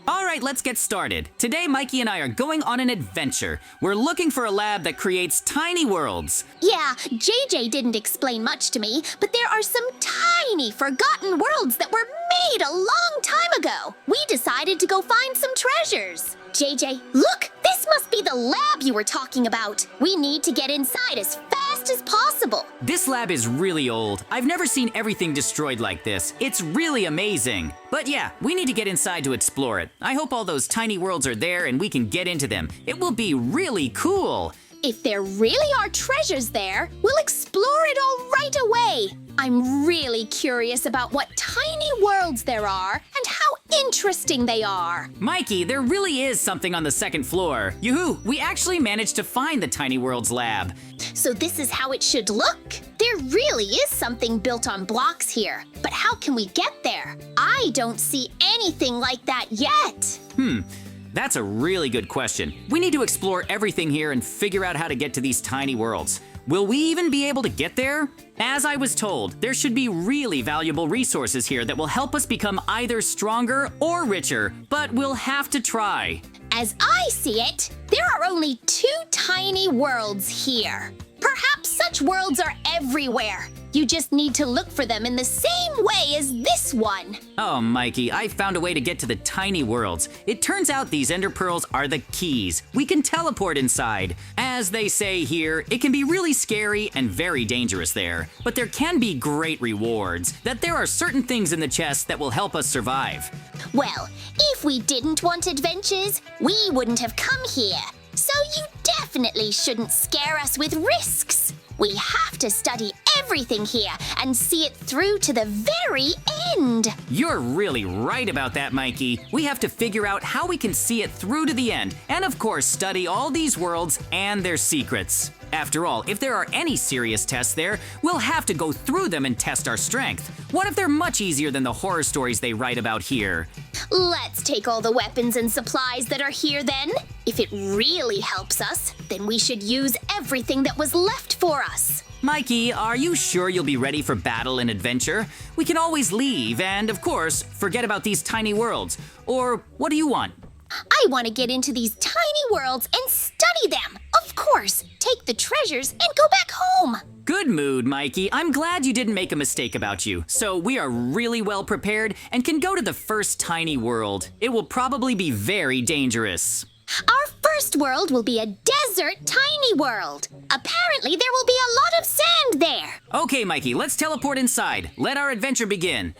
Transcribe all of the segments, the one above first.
All right, let's get started. Today, Mikey and I are going on an adventure. We're looking for a lab that creates tiny worlds. Yeah, JJ didn't explain much to me, but there are some tiny, forgotten worlds that were made a long time ago. We decided to go find some treasures. JJ, look! This must be the lab you were talking about. We need to get inside as fast as possible. This lab is really old. I've never seen everything destroyed like this. It's really amazing. But yeah, we need to get inside to explore it. I hope all those tiny worlds are there and we can get into them. It will be really cool. If there really are treasures there, we'll explore it all right away. I'm really curious about what tiny worlds there are and how interesting they are. Mikey, there really is something on the second floor. Yoo-hoo, we actually managed to find the Tiny Worlds lab. So this is how it should look. There really is something built on blocks here. But how can we get there? I don't see anything like that yet. That's a really good question. We need to explore everything here and figure out how to get to these tiny worlds. Will we even be able to get there? As I was told, there should be really valuable resources here that will help us become either stronger or richer, but we'll have to try. As I see it, there are only 2 tiny worlds here. Perhaps such worlds are everywhere. You just need to look for them in the same way as this one. Oh, Mikey, I found a way to get to the tiny worlds. It turns out these ender pearls are the keys. We can teleport inside. As they say here, it can be really scary and very dangerous there. But there can be great rewards, that there are certain things in the chest that will help us survive. Well, if we didn't want adventures, we wouldn't have come here. So you definitely shouldn't scare us with risks. We have to study everything here and see it through to the very end. You're really right about that, Mikey. We have to figure out how we can see it through to the end, and of course study all these worlds and their secrets. After all, if there are any serious tests there, we'll have to go through them and test our strength. What if they're much easier than the horror stories they write about here? Let's take all the weapons and supplies that are here then. If it really helps us, then we should use everything that was left for us. Mikey, are you sure you'll be ready for battle and adventure? We can always leave and, of course, forget about these tiny worlds. Or what do you want? I want to get into these tiny worlds and study them. Of course, take the treasures and go back home. Good mood, Mikey. I'm glad you didn't make a mistake about you. So we are really well prepared and can go to the first tiny world. It will probably be very dangerous. Our first world will be a desert tiny world. Apparently, there will be a lot of sand there. Okay, Mikey, let's teleport inside. Let our adventure begin.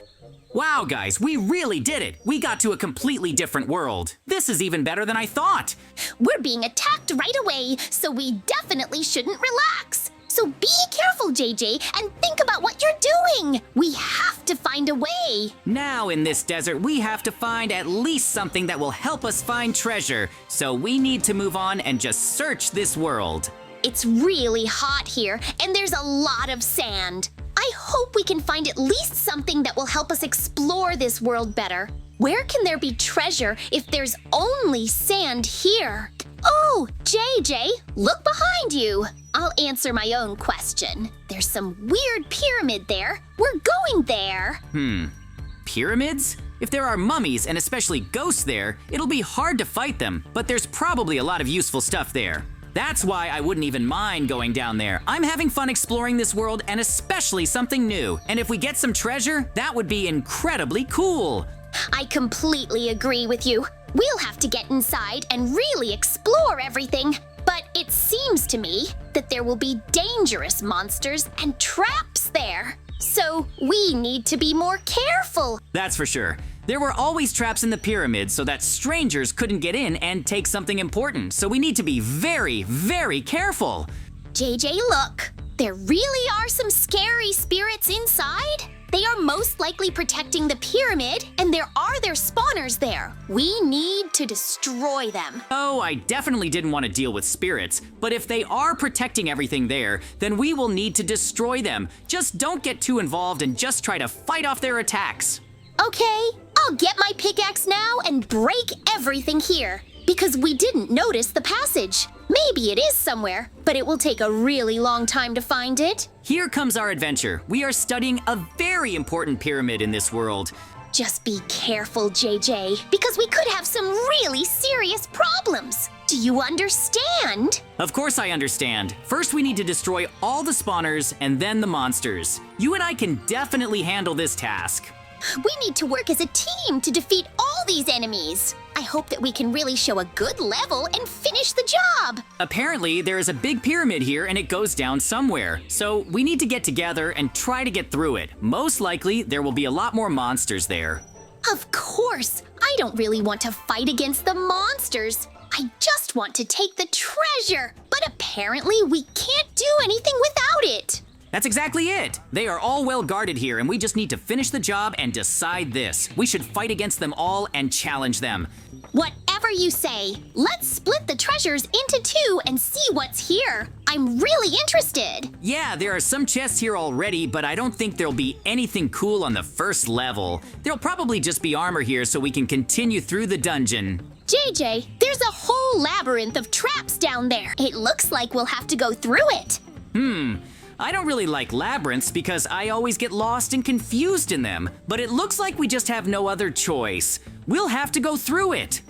Wow, guys, we really did it. We got to a completely different world. This is even better than I thought. We're being attacked right away, so we definitely shouldn't relax. So be careful, JJ, and think about what you're doing. We have to find a way. Now in this desert, we have to find at least something that will help us find treasure. So we need to move on and just search this world. It's really hot here, and there's a lot of sand. I hope we can find at least something that will help us explore this world better. Where can there be treasure if there's only sand here? Oh, JJ, look behind you. I'll answer my own question. There's some weird pyramid there. We're going there. Pyramids? If there are mummies and especially ghosts there, it'll be hard to fight them, but there's probably a lot of useful stuff there. That's why I wouldn't even mind going down there. I'm having fun exploring this world and especially something new. And if we get some treasure, that would be incredibly cool. I completely agree with you. We'll have to get inside and really explore everything. But it seems to me that there will be dangerous monsters and traps there. So we need to be more careful. That's for sure. There were always traps in the pyramids so that strangers couldn't get in and take something important. So we need to be very, very careful. JJ, look. There really are some scary spirits inside. They are most likely protecting the pyramid, and there are their spawners there. We need to destroy them. Oh, I definitely didn't want to deal with spirits, but if they are protecting everything there, then we will need to destroy them. Just don't get too involved and just try to fight off their attacks. Okay, I'll get my pickaxe now and break everything here, because we didn't notice the passage. Maybe it is somewhere, but it will take a really long time to find it. Here comes our adventure. We are studying a very important pyramid in this world. Just be careful, JJ, because we could have some really serious problems. Do you understand? Of course I understand. First we need to destroy all the spawners and then the monsters. You and I can definitely handle this task. We need to work as a team to defeat all these enemies. I hope that we can really show a good level and finish the job. Apparently, there is a big pyramid here and it goes down somewhere. So we need to get together and try to get through it. Most likely, there will be a lot more monsters there. Of course, I don't really want to fight against the monsters. I just want to take the treasure. But apparently, we can't do anything without it. That's exactly it. They are all well guarded here and we just need to finish the job and decide this. We should fight against them all and challenge them. Whatever you say, let's split the treasures into two and see what's here. I'm really interested. Yeah, there are some chests here already, but I don't think there'll be anything cool on the first level. There'll probably just be armor here so we can continue through the dungeon. JJ, there's a whole labyrinth of traps down there. It looks like we'll have to go through it. I don't really like labyrinths because I always get lost and confused in them, but it looks like we just have no other choice. We'll have to go through it.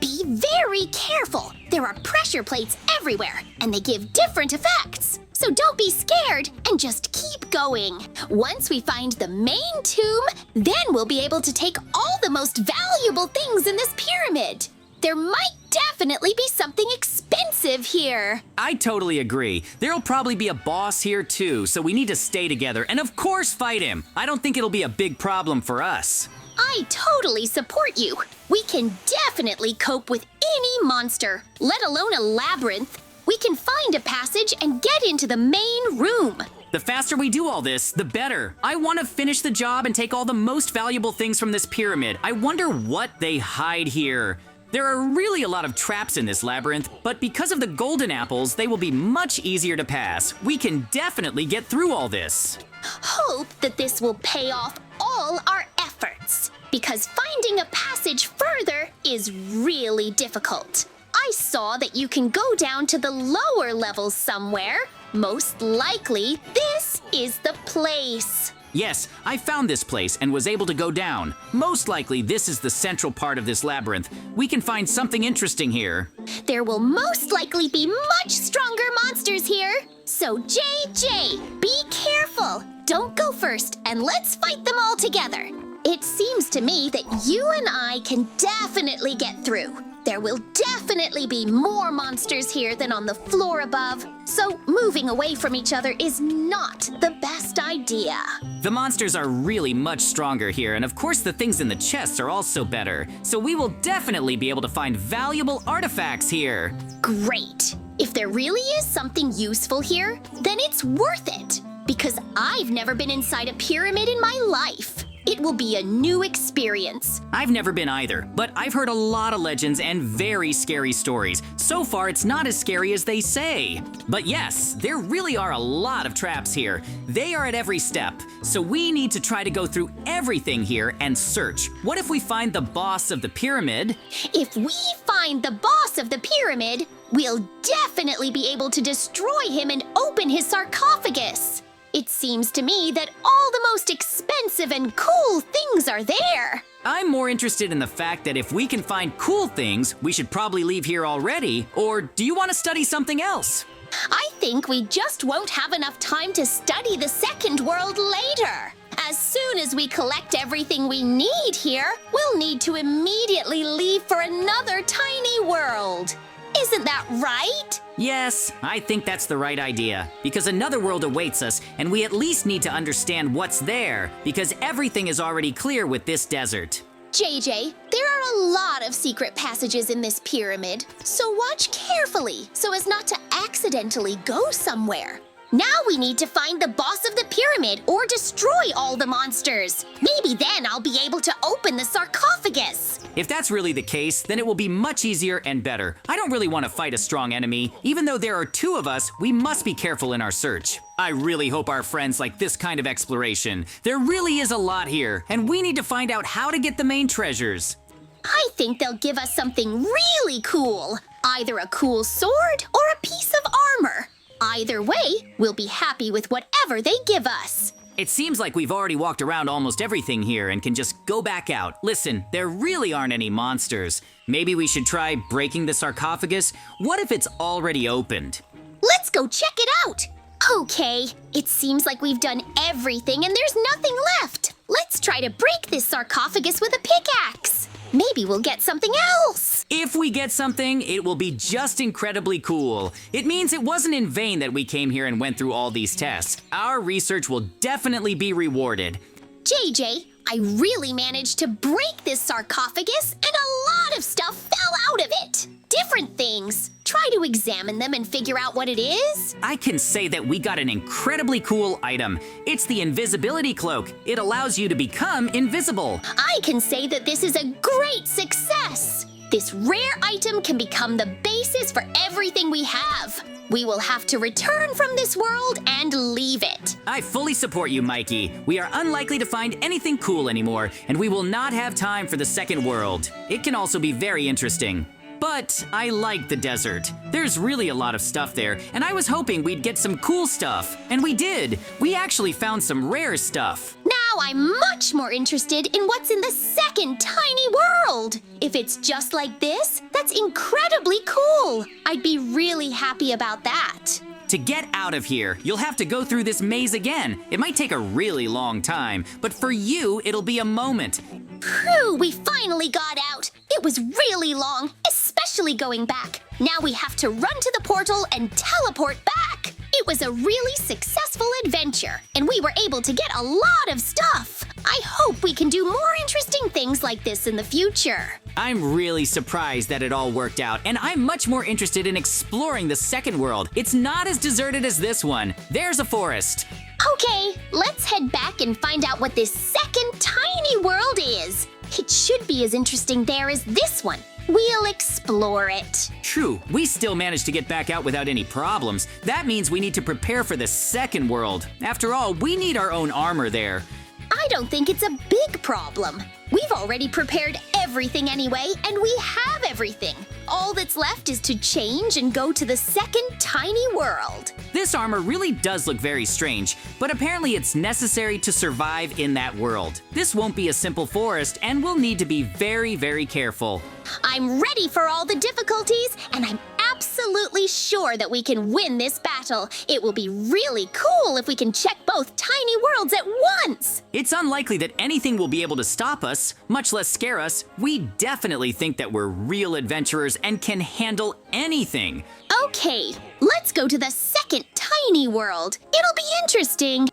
Be very careful. There are pressure plates everywhere, and they give different effects. So don't be scared and just keep going. Once we find the main tomb, then we'll be able to take all the most valuable things in this pyramid. There might definitely be something expensive here. I totally agree. There'll probably be a boss here too, so we need to stay together and of course fight him. I don't think it'll be a big problem for us. I totally support you. We can definitely cope with any monster, let alone a labyrinth. We can find a passage and get into the main room. The faster we do all this, the better. I want to finish the job and take all the most valuable things from this pyramid. I wonder what they hide here. There are really a lot of traps in this labyrinth, but because of the golden apples, they will be much easier to pass. We can definitely get through all this. Hope that this will pay off all our efforts, because finding a passage further is really difficult. I saw that you can go down to the lower levels somewhere. Most likely, this is the place. Yes, I found this place and was able to go down. Most likely, this is the central part of this labyrinth. We can find something interesting here. There will most likely be much stronger monsters here. So JJ, be careful. Don't go first, and let's fight them all together. It seems to me that you and I can definitely get through. There will definitely be more monsters here than on the floor above, so moving away from each other is not the best idea. The monsters are really much stronger here, and of course the things in the chests are also better, so we will definitely be able to find valuable artifacts here. Great! If there really is something useful here, then it's worth it, because I've never been inside a pyramid in my life. It will be a new experience. I've never been either, but I've heard a lot of legends and very scary stories. So far, it's not as scary as they say. But yes, there really are a lot of traps here. They are at every step, so we need to try to go through everything here and search. What if we find the boss of the pyramid? If we find the boss of the pyramid, we'll definitely be able to destroy him and open his sarcophagus. It seems to me that all the most expensive and cool things are there. I'm more interested in the fact that if we can find cool things, we should probably leave here already. Or do you want to study something else? I think we just won't have enough time to study the second world later. As soon as we collect everything we need here, we'll need to immediately leave for another tiny world. Isn't that right? Yes, I think that's the right idea, because another world awaits us, and we at least need to understand what's there, because everything is already clear with this desert. JJ, there are a lot of secret passages in this pyramid, so watch carefully so as not to accidentally go somewhere. Now we need to find the boss of the pyramid or destroy all the monsters. Maybe then I'll be able to open the sarcophagus. If that's really the case, then it will be much easier and better. I don't really want to fight a strong enemy. Even though there are two of us, we must be careful in our search. I really hope our friends like this kind of exploration. There really is a lot here, and we need to find out how to get the main treasures. I think they'll give us something really cool. Either a cool sword or a piece of armor. Either way, we'll be happy with whatever they give us. It seems like we've already walked around almost everything here and can just go back out. Listen, there really aren't any monsters. Maybe we should try breaking the sarcophagus? What if it's already opened? Let's go check it out! Okay, it seems like we've done everything and there's nothing left. Let's try to break this sarcophagus with a pickaxe. Maybe we'll get something else. If we get something, it will be just incredibly cool. It means it wasn't in vain that we came here and went through all these tests. Our research will definitely be rewarded. JJ, I really managed to break this sarcophagus and a lot of stuff fell out of it. Different things. Try to examine them and figure out what it is. I can say that we got an incredibly cool item. It's the invisibility cloak. It allows you to become invisible. I can say that this is a great success. This rare item can become the basis for everything we have. We will have to return from this world and leave it. I fully support you, Mikey. We are unlikely to find anything cool anymore, and we will not have time for the second world. It can also be very interesting. But I like the desert. There's really a lot of stuff there, and I was hoping we'd get some cool stuff. And we did. We actually found some rare stuff. Now I'm much more interested in what's in the second tiny world. If it's just like this, that's incredibly cool. I'd be really happy about that. To get out of here, you'll have to go through this maze again. It might take a really long time, but for you, it'll be a moment. Phew, we finally got out. It was really long, especially going back. Now we have to run to the portal and teleport back. It was a really successful adventure, and we were able to get a lot of stuff. I hope we can do more interesting things like this in the future. I'm really surprised that it all worked out, and I'm much more interested in exploring the second world. It's not as deserted as this one. There's a forest. Okay, let's head back and find out what this second tiny world is. It should be as interesting there as this one. We'll explore it. True, we still managed to get back out without any problems. That means we need to prepare for the second world. After all, we need our own armor there. I don't think it's a big problem. We've already prepared everything anyway, and we have everything. All that's left is to change and go to the second tiny world. This armor really does look very strange, but apparently it's necessary to survive in that world. This won't be a simple forest, and we'll need to be very, very careful. I'm ready for all the difficulties, and I'm absolutely sure that we can win this battle. It will be really cool if we can check both tiny worlds at once. It's unlikely that anything will be able to stop us, much less scare us. We definitely think that we're real adventurers and can handle anything. Okay, let's go to the second tiny world. It'll be interesting.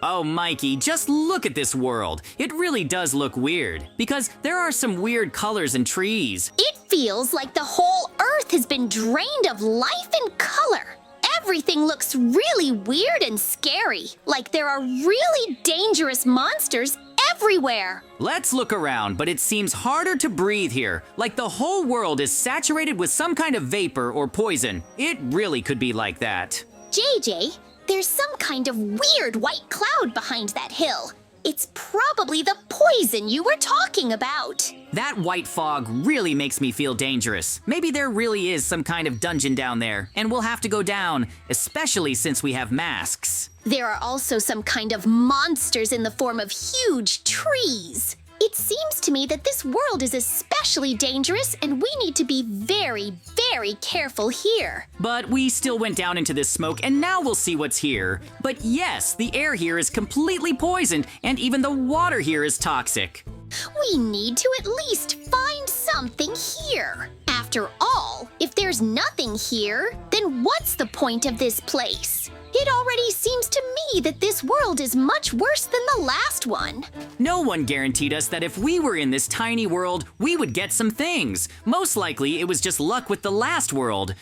Oh, Mikey, just look at this world. It really does look weird, because there are some weird colors and trees. It feels like the whole Earth has been drained of life and color. Everything looks really weird and scary, like there are really dangerous monsters everywhere. Let's look around, but it seems harder to breathe here, like the whole world is saturated with some kind of vapor or poison. It really could be like that. JJ, there's some kind of weird white cloud behind that hill. It's probably the poison you were talking about. That white fog really makes me feel dangerous. Maybe there really is some kind of dungeon down there, and we'll have to go down, especially since we have masks. There are also some kind of monsters in the form of huge trees. It seems to me that this world is especially dangerous, and we need to be very, very careful here. But we still went down into this smoke, and now we'll see what's here. But yes, the air here is completely poisoned, and even the water here is toxic. We need to at least find something here. After all, if there's nothing here, then what's the point of this place? It already seems to me that this world is much worse than the last one. No one guaranteed us that if we were in this tiny world, we would get some things. Most likely, it was just luck with the last world.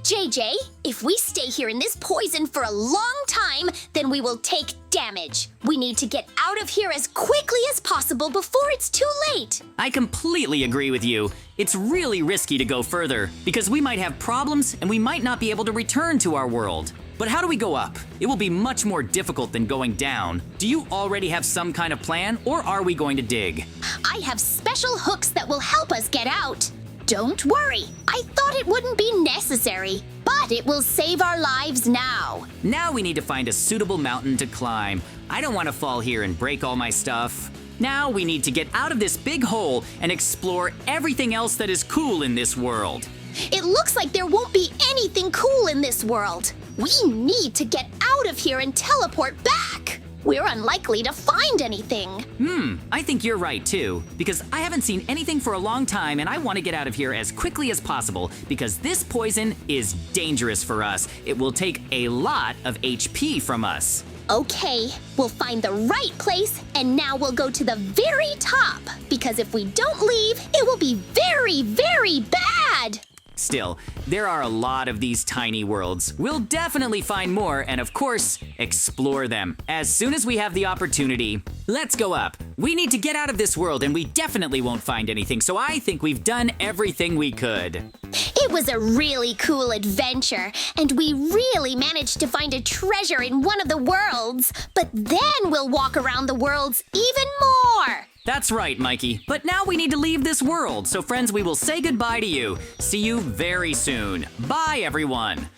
JJ, if we stay here in this poison for a long time, then we will take damage. We need to get out of here as quickly as possible before it's too late. I completely agree with you. It's really risky to go further, because we might have problems and we might not be able to return to our world. But how do we go up? It will be much more difficult than going down. Do you already have some kind of plan, or are we going to dig? I have special hooks that will help us get out. Don't worry, I thought it wouldn't be necessary, but it will save our lives now. Now we need to find a suitable mountain to climb. I don't want to fall here and break all my stuff. Now we need to get out of this big hole and explore everything else that is cool in this world. It looks like there won't be anything cool in this world. We need to get out of here and teleport back. We're unlikely to find anything. I think you're right too, because I haven't seen anything for a long time and I want to get out of here as quickly as possible because this poison is dangerous for us. It will take a lot of HP from us. Okay, we'll find the right place, and now we'll go to the very top, because if we don't leave, it will be very, very bad! Still, there are a lot of these tiny worlds. We'll definitely find more and, of course, explore them as soon as we have the opportunity. Let's go up. We need to get out of this world and we definitely won't find anything, so I think we've done everything we could. It was a really cool adventure, and we really managed to find a treasure in one of the worlds. But then we'll walk around the worlds even more! That's right, Mikey. But now we need to leave this world. So friends, we will say goodbye to you. See you very soon. Bye, everyone.